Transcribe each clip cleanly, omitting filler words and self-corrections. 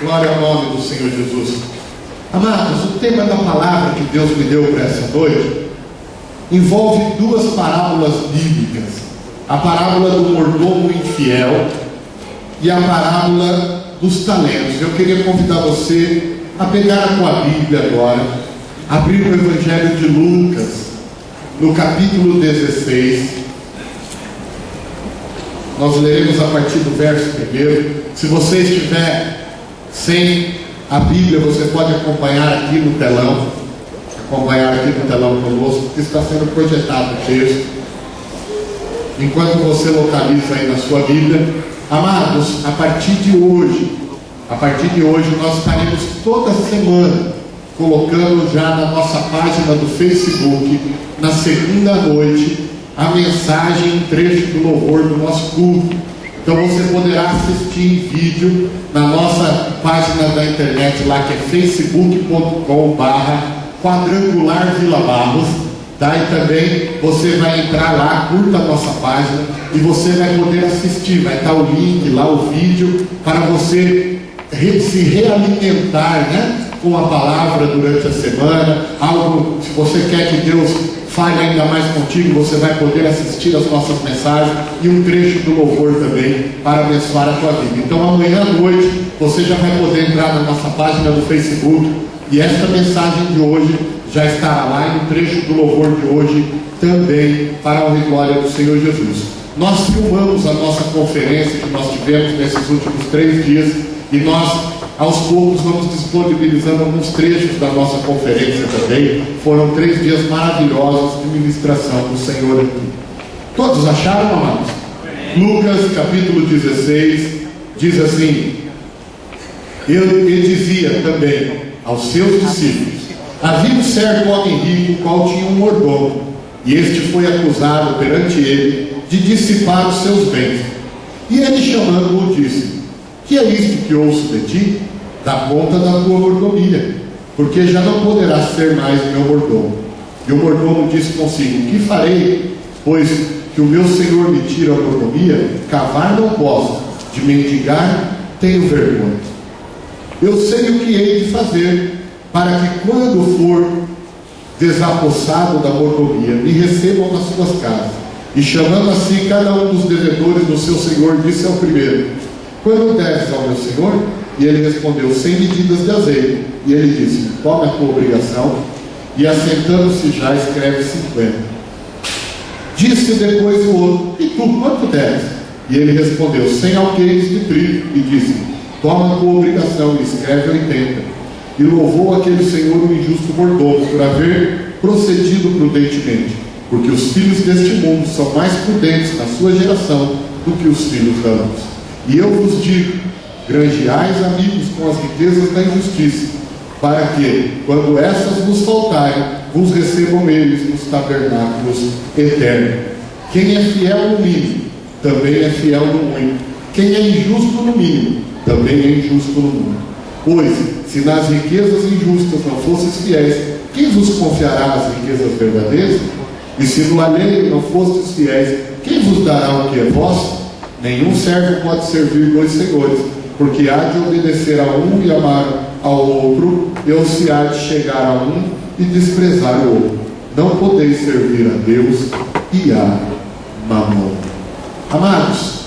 Glória ao nome do Senhor Jesus. Amados, o tema da palavra que Deus me deu para essa noite envolve duas parábolas bíblicas: a parábola do mordomo infiel e a parábola dos talentos. Eu queria convidar você a pegar a tua Bíblia agora, abrir o Evangelho de Lucas, no capítulo 16. Nós leremos a partir do verso 1. Se você estiver sem a Bíblia, você pode acompanhar aqui no telão, conosco, que está sendo projetado o texto. Enquanto você localiza aí na sua Bíblia, amados, a partir de hoje nós estaremos toda semana colocando já na nossa página do Facebook, na segunda noite, a mensagem, um trecho do louvor do nosso culto. Então você poderá assistir em vídeo na nossa página da internet lá, que é facebook.com/Quadrangular Vila Barros, tá? E também você vai entrar lá, curta a nossa página e você vai poder assistir, vai estar o link lá, o vídeo, para você se realimentar, né, com a palavra durante a semana. Algo, se você quer que Deus fale ainda mais contigo, você vai poder assistir as nossas mensagens e um trecho do louvor também para abençoar a tua vida. Então amanhã à noite você já vai poder entrar na nossa página do Facebook e esta mensagem de hoje já estará lá, e um trecho do louvor de hoje também, para a honra e glória do Senhor Jesus. Nós filmamos a nossa conferência que nós tivemos nesses últimos 3 dias e nós aos poucos vamos disponibilizando alguns trechos da nossa conferência também. Foram 3 dias maravilhosos de ministração do Senhor aqui. Todos acharam, amados? Lucas capítulo 16 diz assim: ele dizia também aos seus discípulos: havia um certo homem rico, o qual tinha um mordomo, e este foi acusado perante ele de dissipar os seus bens. E ele, chamando-o, disse: que é isto que ouço de ti? Dá conta da tua mordomia, porque já não poderás ser mais meu mordomo. E o mordomo disse consigo: que farei, pois que o meu senhor me tira a mordomia? Cavar não posso, de mendigar tenho vergonha. Eu sei o que hei de fazer, para que quando for desapossado da mordomia, me recebam nas suas casas. E chamando assim cada um dos devedores do seu senhor, disse ao primeiro: quando deves ao meu senhor? E ele respondeu: 100 medidas de azeite. E ele disse: tome a tua obrigação, e assentando-se já, escreve 50. Disse depois o outro: e tu quanto deves? E ele respondeu: 100 alqueires de trigo. E disse: toma a tua obrigação, e escreve 80. E louvou aquele senhor o injusto mordomo por haver procedido prudentemente, porque os filhos deste mundo são mais prudentes na sua geração do que os filhos da luz. E eu vos digo: granjeais amigos com as riquezas da injustiça, para que, quando essas vos faltarem, vos recebam eles nos tabernáculos eternos. Quem é fiel no mínimo, também é fiel no muito. Quem é injusto no mínimo, também é injusto no muito. Pois, se nas riquezas injustas não fosseis fiéis, quem vos confiará as riquezas verdadeiras? E se no alheio não fostes fiéis, quem vos dará o que é vosso? Nenhum servo pode servir 2 senhores, porque há de obedecer a um e amar ao outro, ou se há de chegar a um e desprezar o outro. Não podeis servir a Deus e a Mamon. Amados,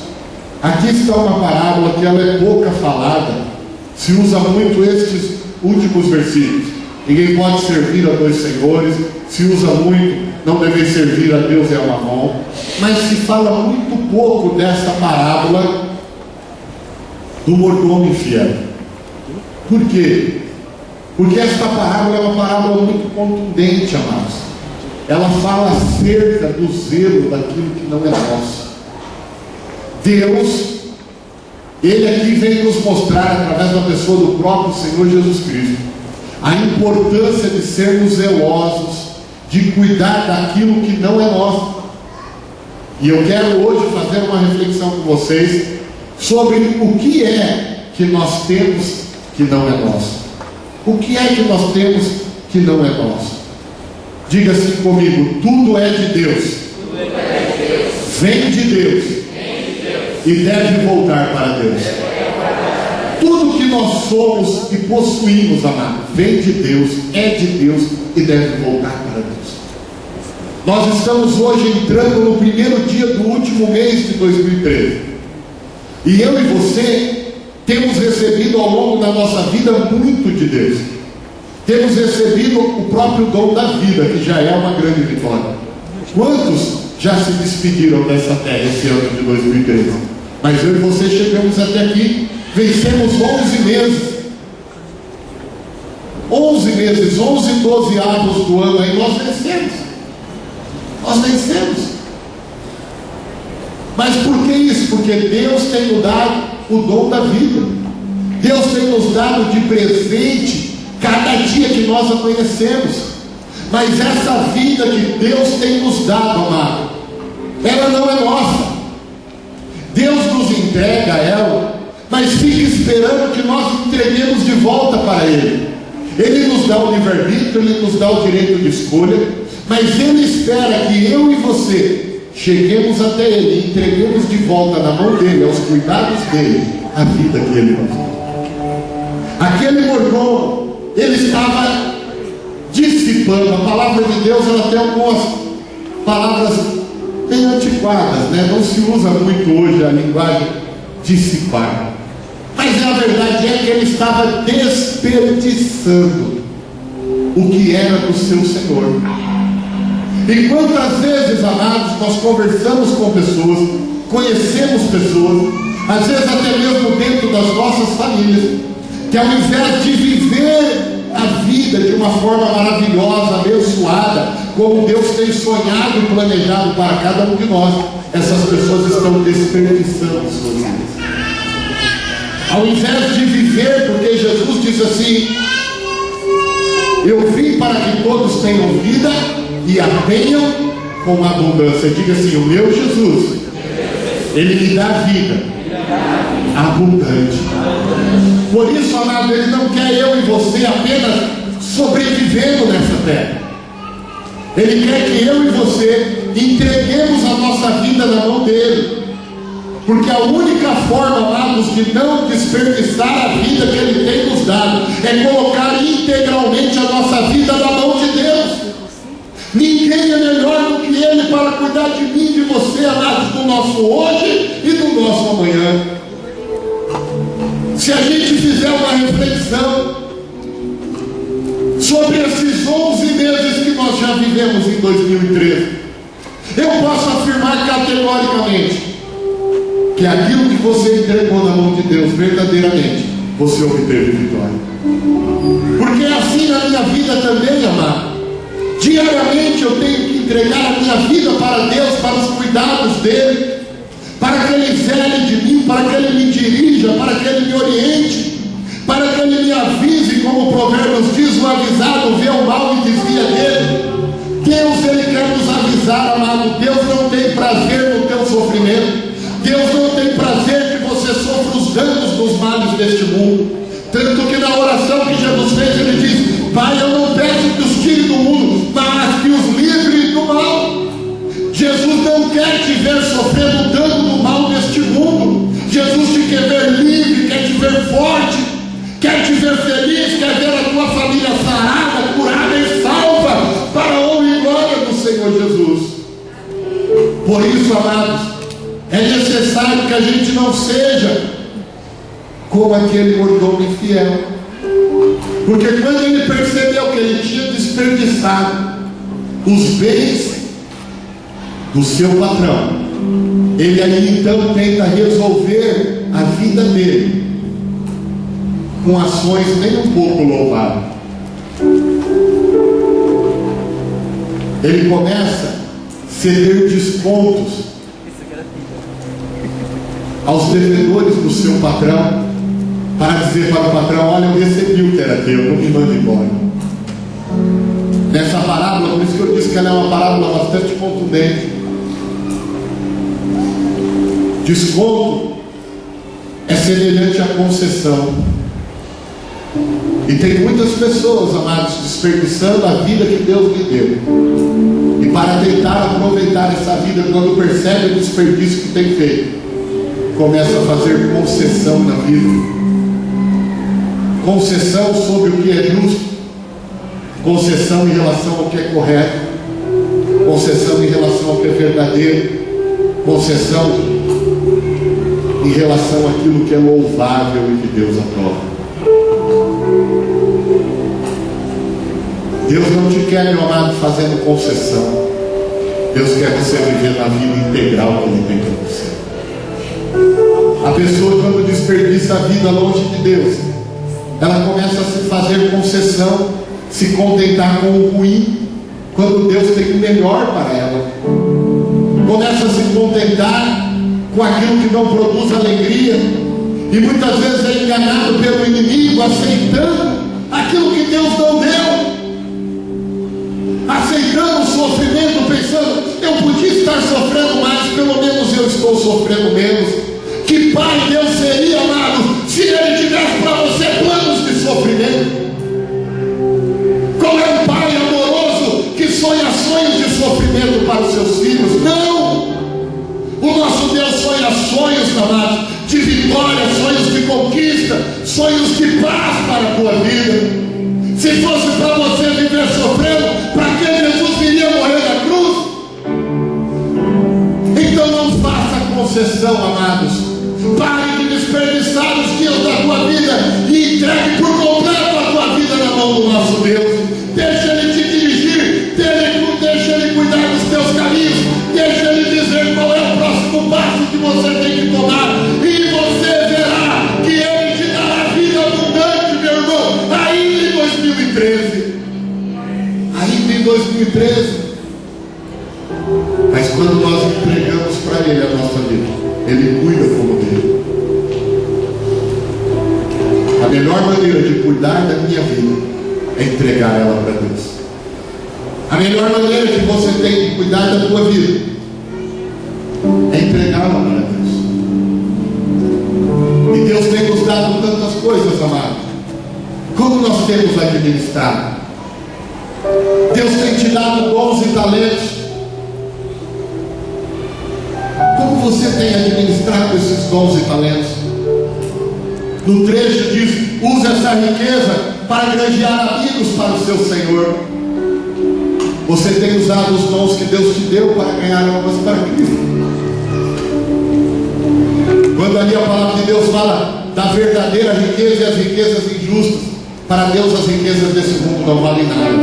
aqui está uma parábola que ela é pouca falada. Se usa muito estes últimos versículos: ninguém pode servir a 2 senhores. Se usa muito: não deveis servir a Deus e a Mamon. Mas se fala muito pouco dessa parábola do mordomo infiel. Por quê? Porque esta parábola é uma parábola muito contundente, amados. Ela fala acerca do zelo daquilo que não é nosso. Deus, Ele aqui vem nos mostrar, através da pessoa do próprio Senhor Jesus Cristo, a importância de sermos zelosos, de cuidar daquilo que não é nosso. E eu quero hoje fazer uma reflexão com vocês sobre o que é que nós temos que não é nosso. O que é que nós temos que não é nosso? Diga assim comigo: tudo é de Deus, vem de Deus e deve voltar para Deus. Tudo que nós somos e possuímos, amado, vem de Deus, é de Deus e deve voltar para Deus. Nós estamos hoje entrando no primeiro dia do último mês de 2013. E eu e você temos recebido ao longo da nossa vida muito de Deus. Temos recebido o próprio dom da vida, que já é uma grande vitória. Quantos já se despediram dessa terra esse ano de 2013? Mas eu e você chegamos até aqui, vencemos 11 meses. 11 meses, 11, 12 avos do ano aí, nós vencemos. Nós vencemos. Mas por que isso? Porque Deus tem nos dado o dom da vida. Deus tem nos dado de presente cada dia que nós a conhecemos. Mas essa vida que Deus tem nos dado, amado, ela não é nossa. Deus nos entrega ela, mas fica esperando que nós entreguemos de volta para Ele. Ele nos dá o livre-arbítrio, Ele nos dá o direito de escolha, mas Ele espera que eu e você cheguemos até Ele e entreguemos de volta na mão dEle, aos cuidados dEle, a vida que Ele nos dá. Aquele mordomo, ele estava dissipando. A palavra de Deus, ela tem algumas palavras bem antiquadas, né? Não se usa muito hoje a linguagem dissipar. Mas a verdade é que ele estava desperdiçando o que era do seu Senhor. E quantas vezes, amados, nós conversamos com pessoas, conhecemos pessoas, às vezes até mesmo dentro das nossas famílias, que ao invés de viver a vida de uma forma maravilhosa, abençoada, como Deus tem sonhado e planejado para cada um de nós, essas pessoas estão desperdiçando suas vidas. Ao invés de viver, porque Jesus diz assim: eu vim para que todos tenham vida e a tenham com abundância. Diga assim: o meu Jesus, Ele me dá vida abundante. Por isso, amado, Ele não quer eu e você apenas sobrevivendo nessa terra. Ele quer que eu e você entreguemos a nossa vida na mão dEle. Porque a única forma, amados, de não desperdiçar a vida que Ele tem nos dado é colocar integralmente a nossa vida na mão de Deus. Ninguém é melhor do que Ele para cuidar de mim e de você, amados, do nosso hoje e do nosso amanhã. Se a gente fizer uma reflexão sobre esses 11 meses que nós já vivemos em 2013, eu posso afirmar categoricamente que aquilo que você entregou na mão de Deus, verdadeiramente, você obteve vitória. Porque é assim na minha vida também, amado. Diariamente eu tenho que entregar a minha vida para Deus, para os cuidados dEle, para que Ele zele de mim, para que Ele me dirija, para que Ele me oriente, para que Ele me avise, como o Provérbios diz: o avisado vê o mal e desvia dele. Deus, Ele quer nos avisar, amado. Deus não tem prazer no teu sofrimento. Deus não tem prazer que você sofra os danos dos males deste mundo. Tanto que na oração que Jesus fez, Ele diz: Pai, eu não peço que os tire do mundo, mas que os livre do mal. Jesus não quer te ver sofrendo o dano do mal deste mundo. Jesus te quer ver livre, quer te ver forte, quer te ver feliz, quer ver a tua família sarada, curada e salva, para a honra e glória do Senhor Jesus. Por isso, amados, é necessário que a gente não seja como aquele mordomo infiel. Porque quando ele percebeu que ele tinha desperdiçado os bens do seu patrão, ele aí então tenta resolver a vida dele com ações nem um pouco louváveis. Ele começa a ceder descontos aos devedores do seu patrão, para dizer para o patrão: olha, eu recebi o que era teu, não me manda embora. Nessa parábola, por isso que eu disse que ela é uma parábola bastante contundente. Desconto é semelhante à concessão. E tem muitas pessoas, amados, desperdiçando a vida que Deus lhe deu. E para tentar aproveitar essa vida, quando percebe o desperdício que tem feito, começa a fazer concessão na vida. concessão sobre o que é justo, concessão em relação ao que é correto, concessão em relação ao que é verdadeiro, concessão em relação àquilo que é louvável e que Deus aprova. Deus não te quer, meu amado, fazendo concessão. Deus quer você viver na vida integral que Ele tem para você. A pessoa, quando desperdiça a vida longe de Deus, ela começa a se fazer concessão, se contentar com o ruim, quando Deus tem o melhor para ela. Começa a se contentar com aquilo que não produz alegria, e muitas vezes é enganado pelo inimigo, aceitando aquilo que Deus não deu, aceitando o sofrimento, pensando: eu podia estar sofrendo mais, pelo menos eu estou sofrendo menos. Que pai Deus seria, amado, se Ele tivesse para você planos de sofrimento? Qual é um pai amoroso que sonha sonhos de sofrimento para os seus filhos? Não! O nosso Deus sonha sonhos, amados, de vitória, sonhos de conquista, sonhos de paz para a tua vida. Se fosse para você viver sofrendo, para que Jesus viria morrer na cruz? Então não faça concessão, amados. Pare de desperdiçar os dias da tua vida e entregue por completo a tua vida na mão do nosso Deus. Deixa Ele te dirigir, deixa Ele cuidar dos teus caminhos, deixa Ele dizer qual é o próximo passo que você tem que tomar, e você verá que Ele te dará vida abundante, meu irmão, ainda em 2013. Ainda em 2013. Mas quando nós entregamos para Ele a nossa vida, Ele cuida como dele. A melhor maneira de cuidar da minha vida é entregar ela para Deus. A melhor maneira que você tem de cuidar da tua vida é entregá-la para Deus. E Deus tem nos dado tantas coisas, amados. Como nós temos administrado? Deus tem te dado dons e talentos. Como você tem administrado esses dons e talentos? No trecho diz: use essa riqueza para granjear amigos para o seu Senhor. Você tem usado os dons que Deus te deu para ganhar almas para Cristo? Quando ali a palavra de Deus fala da verdadeira riqueza e as riquezas injustas, para Deus as riquezas desse mundo não valem nada.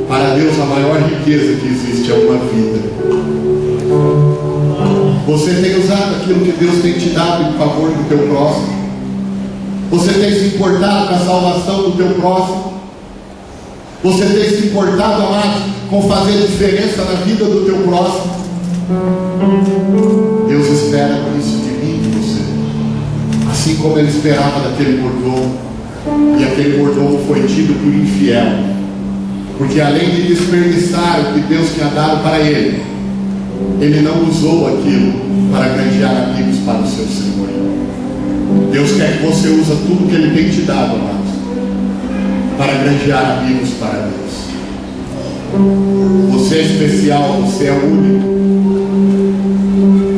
Para Deus a maior riqueza que existe é uma vida. Você tem usado aquilo que Deus tem te dado em favor do teu próximo? Você tem se importado com a salvação do teu próximo? Você tem se importado, amado, com fazer diferença na vida do teu próximo? Deus espera isso de mim e de você, assim como Ele esperava daquele mordomo. E aquele mordomo foi tido por infiel, porque além de desperdiçar o que Deus tinha dado para ele, ele não usou aquilo para granjear amigos para o seu Senhor. Deus quer que você use tudo que Ele tem te dado, amados, para granjear amigos para Deus. Você é especial, você é único.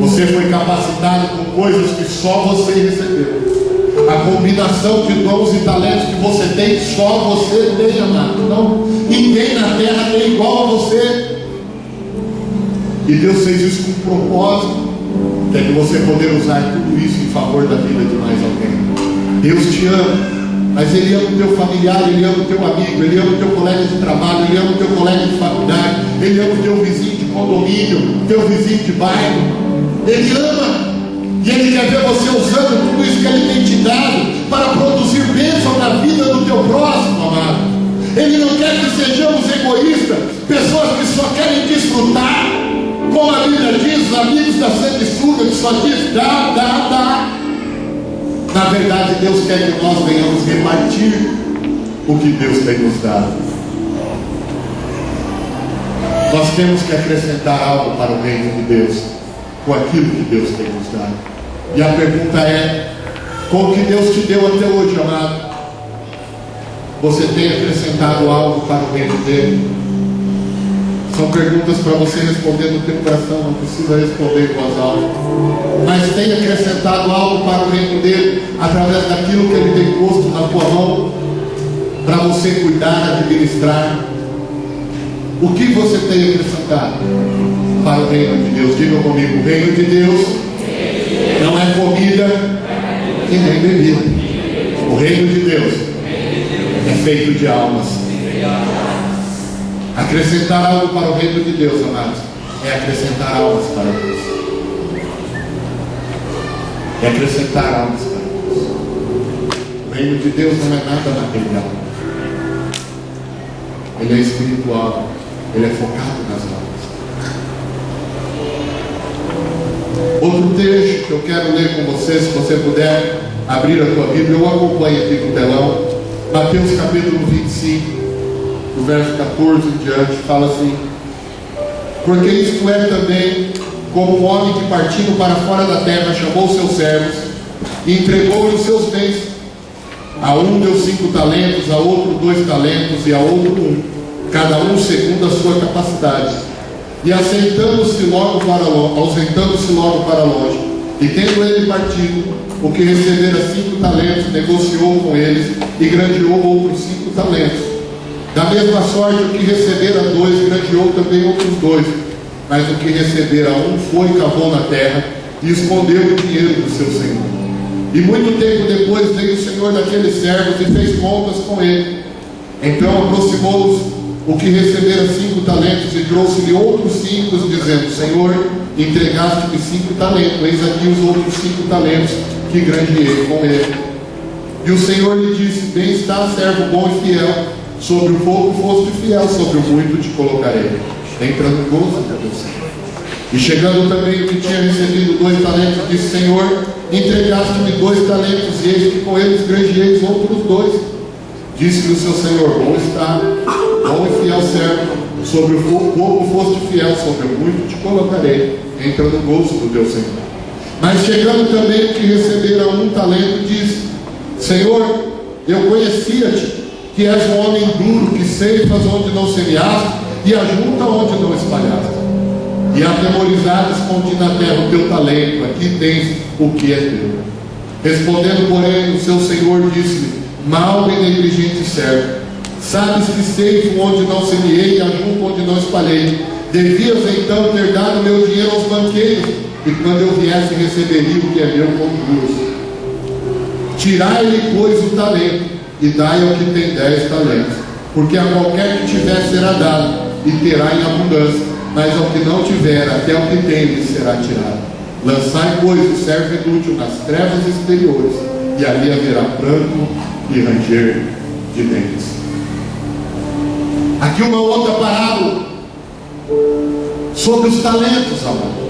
Você foi capacitado com coisas que só você recebeu. A combinação de dons e talentos que você tem, só você tem, amado. Não, ninguém na terra tem igual a você. E Deus fez isso com propósito, que é que você poder usar tudo isso em favor da vida de mais alguém. Deus te ama, mas Ele ama o teu familiar, Ele ama o teu amigo, Ele ama o teu colega de trabalho, Ele ama o teu colega de faculdade, Ele ama o teu vizinho de condomínio, o teu vizinho de bairro. Ele ama, e Ele quer ver você usando tudo isso que Ele tem te dado para produzir bênção na vida do teu próximo, amado. Ele não quer que sejamos egoístas, pessoas que só querem desfrutar. Como a Bíblia diz, os amigos da sanguessuga que só diz dá, dá, dá. Na verdade, Deus quer que nós venhamos repartir o que Deus tem nos dado. Nós temos que acrescentar algo para o reino de Deus com aquilo que Deus tem nos dado. E a pergunta é: com o que Deus te deu até hoje, amado, você tem acrescentado algo para o reino dele? São perguntas para você responder no teu coração, não precisa responder em voz alta. Mas tem acrescentado algo para o reino dele, através daquilo que ele tem posto na tua mão, para você cuidar, administrar. O que você tem acrescentado para o reino de Deus? Diga comigo: o reino de Deus não é comida e nem bebida. O reino de Deus é feito de almas. Acrescentar algo para o reino de Deus, amados, é acrescentar almas para Deus. É acrescentar almas para Deus. O reino de Deus não é nada material. Ele é espiritual. Ele é focado nas almas. Outro texto que eu quero ler com você, se você puder abrir a tua Bíblia, eu acompanho aqui no telão. Mateus capítulo 25, do verso 14 em diante, fala assim: porque isto é também como um homem que, partindo para fora da terra, chamou seus servos e entregou-lhes os seus bens. A um deu 5 talentos, a outro 2 talentos e a outro 1, cada um segundo a sua capacidade. E ausentando-se logo para longe, e tendo ele partido, o que recebera 5 talentos, negociou com eles e granjeou outros 5 talentos. Da mesma sorte, o que recebera 2, granjeou também outros 2. Mas o que recebera 1 foi e cavou na terra e escondeu o dinheiro do seu senhor. E muito tempo depois veio o senhor daqueles servos e fez contas com ele. Então aproximou-os o que recebera 5 talentos e trouxe-lhe outros 5, dizendo: Senhor, entregaste-me 5 talentos, eis aqui os outros 5 talentos que granjeei com ele. E o Senhor lhe disse: bem está, servo bom e fiel, sobre o pouco foste fiel, sobre o muito te colocarei. Entra no gozo de Deus. E chegando também o que tinha recebido 2 talentos, disse: Senhor, entregaste-me 2 talentos, e eis que com eles granjeei os outros 2. Disse-lhe o seu Senhor: bom está, bom e fiel servo, sobre o pouco foste fiel, sobre o muito te colocarei. Entra no gozo do teu Senhor. Mas chegando também o que recebera 1 talento, disse: Senhor, eu conhecia-te, que és um homem duro, que ceifas onde não semeaste e ajunta onde não espalhaste. E atemorizado escondi na terra o teu talento, aqui tens o que é teu. Respondendo, porém, o seu Senhor disse-lhe: mau e negligente servo, sabes que ceifo onde não semeei e ajunto onde não espalhei. Devias então ter dado meu dinheiro aos banqueiros, e quando eu viesse receberia o que é meu com juros. Tirai-lhe, pois, o talento, e dai ao que tem 10 talentos, porque a qualquer que tiver será dado, e terá em abundância, mas ao que não tiver, até o que tem lhe será tirado. Lançai, pois, o servo inútil nas trevas exteriores, e ali haverá pranto e ranger de dentes. Aqui uma outra parábola sobre os talentos, amado.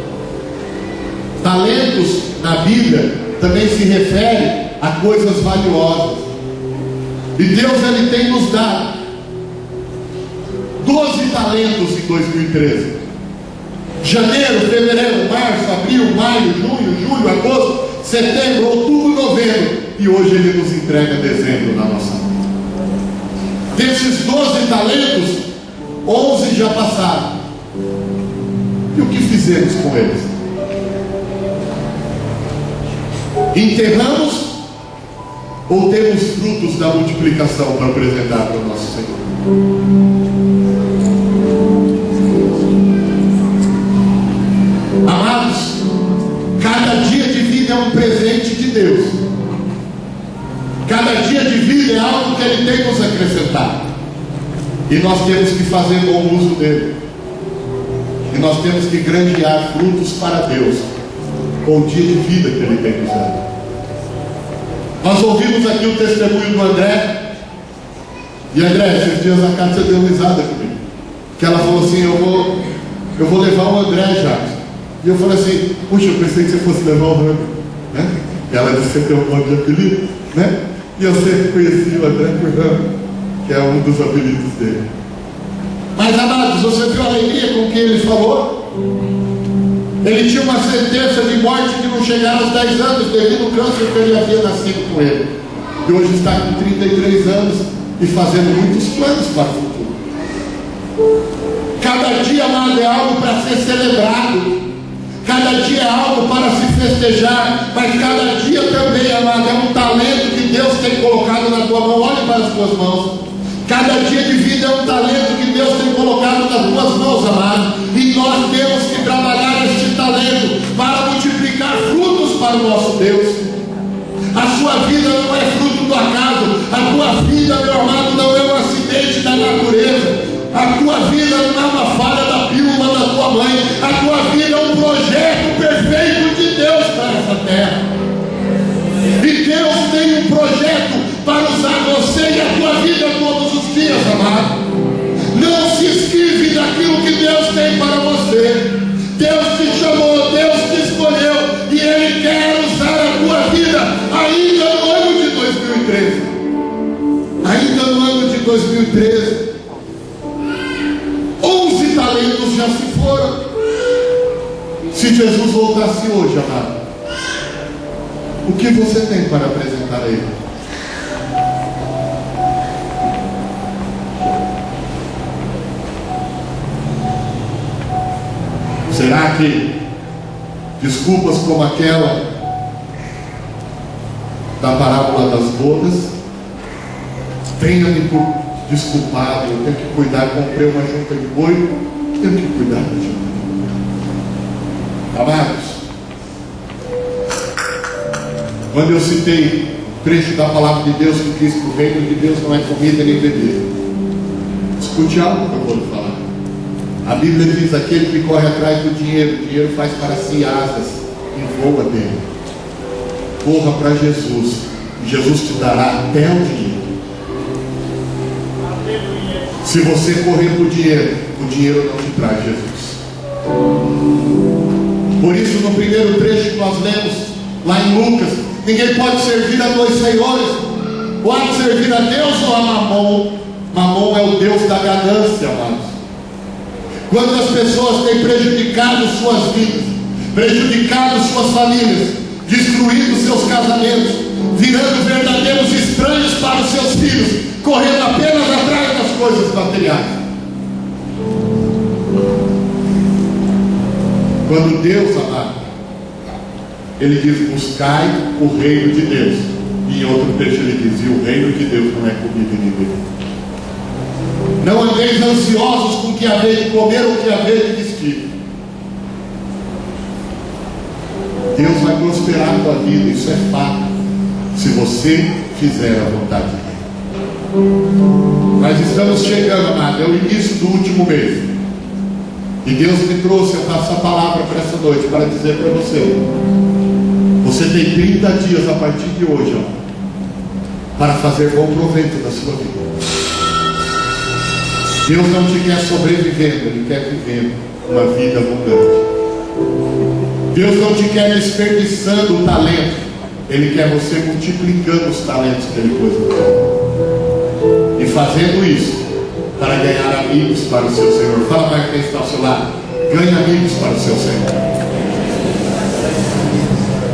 Talentos na Bíblia também se refere a coisas valiosas. E Deus, Ele tem nos dado 12 talentos em 2013. Janeiro, fevereiro, março, abril, maio, junho, julho, agosto, setembro, outubro, novembro. E hoje Ele nos entrega dezembro na nossa vida. Desses 12 talentos, 11 já passaram. E o que fizemos com eles? Enterramos ou temos frutos da multiplicação para apresentar para o nosso Senhor? Amados, cada dia de vida é um presente de Deus. Cada dia de vida é algo que Ele tem nos acrescentado. E nós temos que fazer bom uso dele. E nós temos que granjear frutos para Deus com o dia de vida que Ele tem nos dado. Nós ouvimos aqui o testemunho do André. E André, esses dias a Cátia deu risada comigo. Que ela falou assim: eu vou levar o André já. E eu falei assim: puxa, eu pensei que você fosse levar o Rami, né? E ela disse que você tem um nome de apelido, né? E eu sempre conheci o André por Rami, que é um dos apelidos dele. Mas, amados, você viu a alegria com que ele falou? Ele tinha uma sentença de morte que não chegara aos 10 anos devido ao câncer que ele havia nascido com ele. E hoje está com 33 anos e fazendo muitos planos para o futuro. Cada dia dia, amado, é algo para ser celebrado. Cada dia é algo para se festejar. Mas cada dia também, amado, é um talento que Deus tem colocado na tua mão. Olhe para as tuas mãos. Cada dia de vida é um talento que Deus tem colocado nas tuas mãos, amado. E nós temos que trabalhar este talento para multiplicar frutos para o nosso Deus. A sua vida não é fruto do acaso. A tua vida, meu amado, não é um acidente da natureza. A tua vida não é uma falha da pílula da tua mãe. A tua vida é um projeto perfeito de Deus para essa terra. E Deus tem um projeto para usar você e a tua vida todos os dias, amado. Não se esquive daquilo que Deus tem para você. Deus te chamou, Deus te escolheu, e Ele quer usar a tua vida ainda no ano de 2013. Ainda no ano de 2013. 11 talentos já se foram. Se Jesus voltasse hoje, amado, o que você tem para apresentar a Ele? Será que desculpas como aquela da parábola das bodas? Tenha-me por desculpado, eu tenho que cuidar, comprei uma junta de boi, tenho que cuidar da junta de boi. Amados, quando eu citei o trecho da palavra de Deus que diz que o reino de Deus não é comida nem bebida, escute algo que eu vou lhe falar. A Bíblia diz: aquele que corre atrás do dinheiro, o dinheiro faz para si asas e voa dele. Corra para Jesus, e Jesus te dará até o dinheiro. Se você correr para o dinheiro não te traz Jesus. Por isso, no primeiro trecho que nós lemos lá em Lucas, ninguém pode servir a dois senhores. Pode servir a Deus ou a Mamon. Mamon é o Deus da ganância, amados. Quando as pessoas têm prejudicado suas vidas, prejudicado suas famílias, destruído seus casamentos, virando verdadeiros estranhos para os seus filhos, correndo apenas atrás das coisas materiais. Quando Deus, amado, Ele diz: buscai o reino de Deus. E em outro texto Ele diz: e o reino de Deus não é comida nem bebida. Não andeis ansiosos com o que haver de comer ou o que haver de vestir. Deus vai prosperar a tua vida, isso é fato, se você fizer a vontade de Deus. Nós estamos chegando, amado, é o início do último mês. E Deus me trouxe essa palavra para essa noite, para dizer para você: você tem 30 dias a partir de hoje, para fazer bom proveito da sua vida. Deus não te quer sobrevivendo, Ele quer viver uma vida abundante. Deus não te quer desperdiçando o talento, Ele quer você multiplicando os talentos que Ele pôs no teu. E fazendo isso para ganhar amigos para o seu Senhor. Fala para quem está ao seu lado: ganhe amigos para o seu Senhor.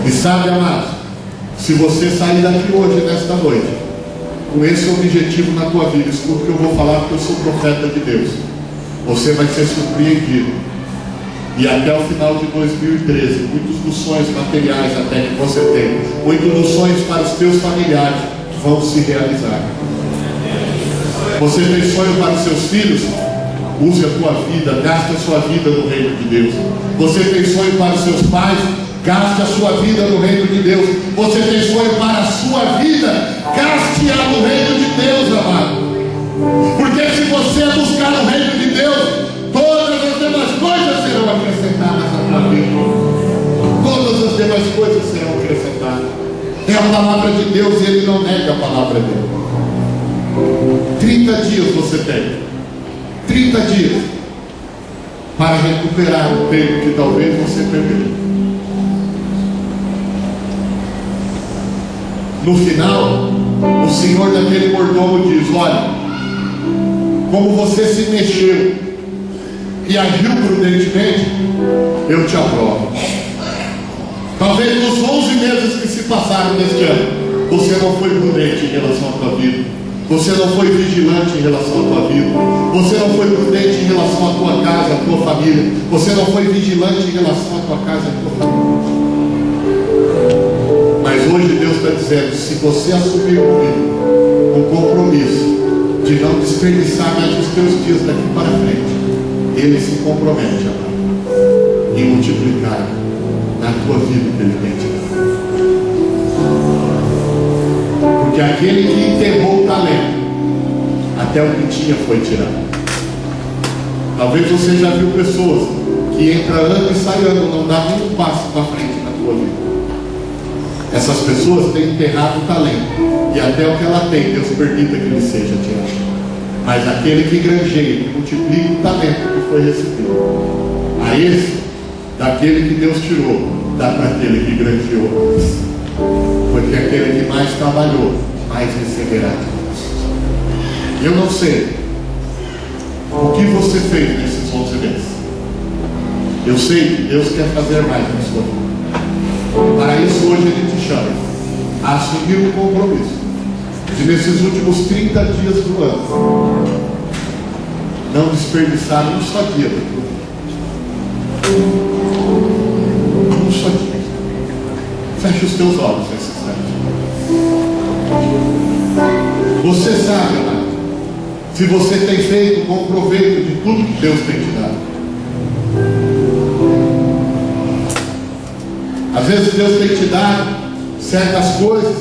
E sabe, amados, se você sair daqui hoje, nesta noite, com esse objetivo na tua vida, escuta o que eu vou falar, porque eu sou profeta de Deus, você vai ser surpreendido. E até o final de 2013, muitos dos sonhos materiais até que você tem, muitos dos sonhos para os teus familiares vão se realizar. Você tem sonho para os seus filhos? Use a tua vida, gaste a sua vida no reino de Deus. Você tem sonho para os seus pais? Gaste a sua vida no reino de Deus. Você tem sonho para a sua vida? Gaste-a no reino de Deus, amado. Porque se você buscar o reino de Deus, todas as demais coisas serão acrescentadas à tua vida. Todas as demais coisas serão acrescentadas. É a palavra de Deus e Ele não nega a palavra dele. 30 dias você tem. 30 dias para recuperar o tempo que talvez você perdeu. No final, o senhor daquele mordomo diz: olha, como você se mexeu e agiu prudentemente, eu te aprovo. Talvez nos 11 meses que se passaram neste ano, você não foi prudente em relação à tua vida. Você não foi vigilante em relação à tua vida. Você não foi prudente em relação à tua casa, à tua família. Você não foi vigilante em relação à tua casa, à tua família. Mas hoje Deus está dizendo: se você assumir comigo um compromisso de não desperdiçar mais os teus dias daqui para frente, Ele se compromete, amado, em multiplicar na tua vida o que Ele tem te dado. Porque aquele que enterrou o talento, até o que tinha foi tirado. Talvez você já viu pessoas que entram ano e saem ano, não dá nem um passo para frente na tua vida. Essas pessoas têm enterrado o talento, e até o que ela tem, Deus permita que ele seja tirado. Mas aquele que granjeia, que multiplica o talento que foi recebido, a esse, daquele que Deus tirou, dá para aquele que granjeou mais. Porque aquele que mais trabalhou, mais receberá de Deus. Eu não sei o que você fez nesses 11 meses. Eu sei que Deus quer fazer mais na sua vida. Para isso hoje Ele te chama a assumir um compromisso de, nesses últimos 30 dias do ano, não desperdiçar um só dia da tua vida. Um só dia. Feche os teus olhos nesse instante. Você sabe, amado, se você tem feito com proveito de tudo que Deus tem te dado. Às vezes Deus tem te dado certas coisas,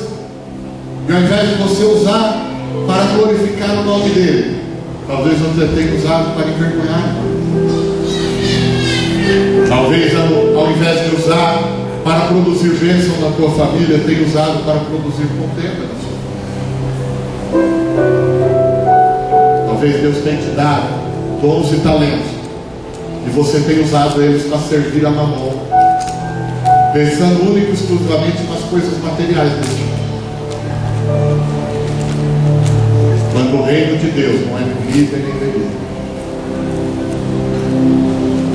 e ao invés de você usar para glorificar o nome dEle, talvez você tenha usado para envergonhar. Talvez ao invés de usar para produzir bênção na tua família, tenha usado para produzir contenda na sua família. Talvez Deus tenha te dado dons e talentos, e você tenha usado eles para servir a Mamon, pensando único e exclusivamente nas coisas materiais desse mundo. Quando o reino de Deus não é comida nem bebida.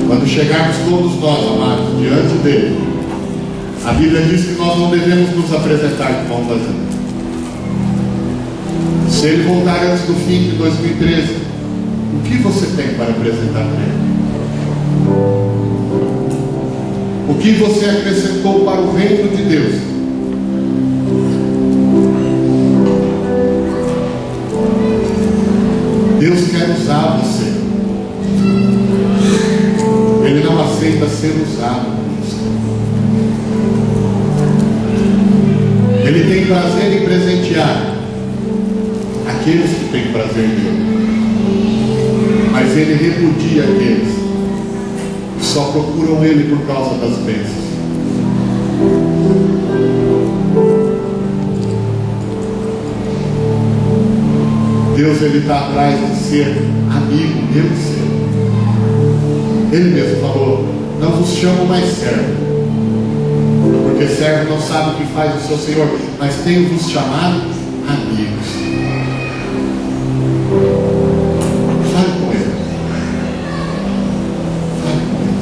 Quando chegarmos todos nós, amados, diante dele, a Bíblia diz que nós não devemos nos apresentar de mão vazia. Se ele voltar antes do fim de 2013, o que você tem para apresentar para ele? O que você acrescentou para o reino de Deus? Deus quer usar você. Ele não aceita ser usado por você. Ele tem prazer em presentear aqueles que têm prazer nele. Mas ele repudia aqueles que só procuram ele por causa das bênçãos. Deus, ele está atrás de ser amigo meu e seu. Ele mesmo falou: não vos chamo mais servo, porque servo não sabe o que faz o seu Senhor, mas tenho-vos chamado amigos. Fale com ele. Fale com ele.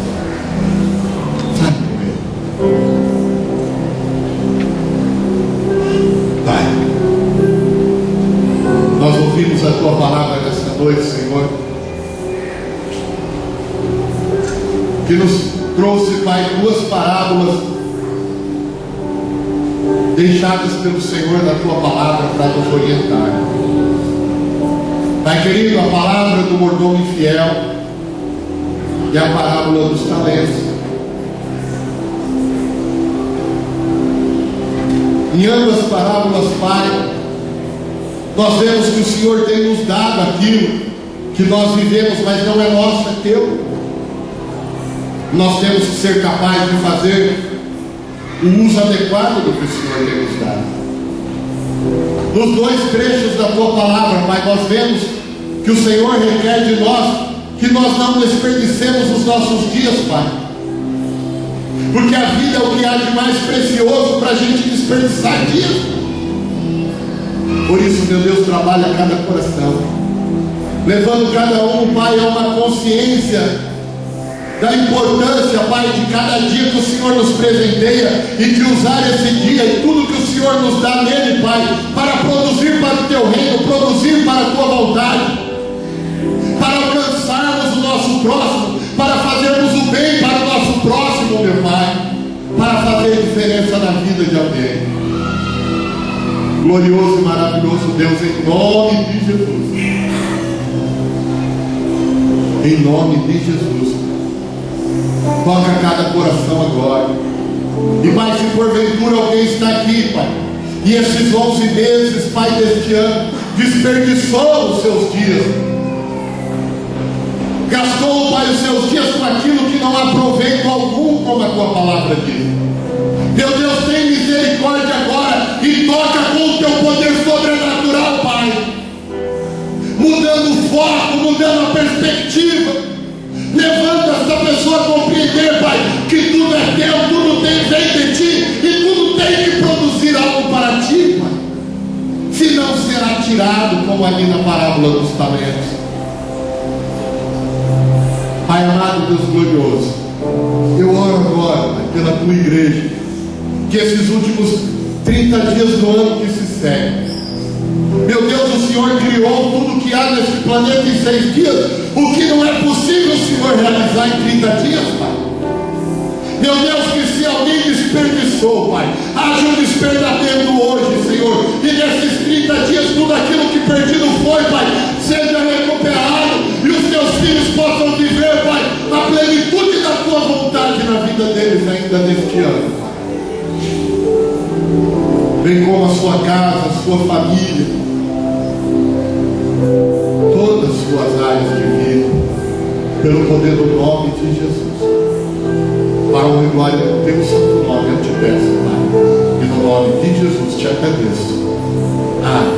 Fale com ele. Pai, nós ouvimos a tua palavra nesta noite, Senhor, que nos trouxe, Pai, duas parábolas deixadas pelo Senhor na tua palavra para nos orientar. Pai querido, a palavra do mordomo infiel e a parábola dos talentos. Em ambas parábolas, Pai, nós vemos que o Senhor tem nos dado aquilo que nós vivemos, mas não é nosso, é teu. Nós temos que ser capazes de fazer o uso adequado do que o Senhor tem nos dado. Nos dois trechos da tua palavra, Pai, nós vemos que o Senhor requer de nós que nós não desperdicemos os nossos dias, Pai, porque a vida é o que há de mais precioso para a gente desperdiçar dias. Por isso, meu Deus, trabalha cada coração, levando cada um, Pai, a uma consciência da importância, Pai, de cada dia que o Senhor nos presenteia e de usar esse dia e tudo que o Senhor nos dá nele, Pai, para produzir para o Teu reino, produzir para a Tua vontade, para alcançarmos o nosso próximo, para fazermos o bem para o nosso próximo, meu Pai, para fazer diferença na vida de alguém. Glorioso e maravilhoso Deus, em nome de Jesus. Em nome de Jesus. Toca cada coração agora. E Pai, se porventura alguém está aqui, Pai, e esses 11 meses, Pai, deste ano, desperdiçou os seus dias, gastou, Pai, os seus dias com aquilo que não há proveito algum, como a Tua palavra diz. Meu Deus, tem misericórdia agora e toca com o Teu poder sobrenatural, Pai, mudando o foco, mudando a perspectiva. Levanta essa pessoa a compreender, Pai, que tudo é Teu, tudo vem de Ti e tudo tem que produzir algo para Ti, Pai. Senão será tirado, como ali na parábola dos talentos. Pai amado, Deus glorioso, eu oro agora, Pai, pela Tua igreja, que esses últimos 30 dias do ano que se segue, meu Deus, o Senhor criou tudo que há nesse planeta em 6 dias. O que não é possível o Senhor realizar em 30 dias, Pai. Meu Deus, que se alguém desperdiçou, Pai, haja um despertamento hoje, Senhor, e nesses 30 dias tudo aquilo que perdido foi, Pai, seja recuperado e os Teus filhos possam viver, Pai, a plenitude da Tua vontade na vida deles ainda neste ano, Pai. Bem como a sua casa, a sua família, todas as suas áreas de vida, pelo poder do nome de Jesus, para a glória do Teu santo nome eu te peço, Pai, e no nome de Jesus te agradeço. Amém.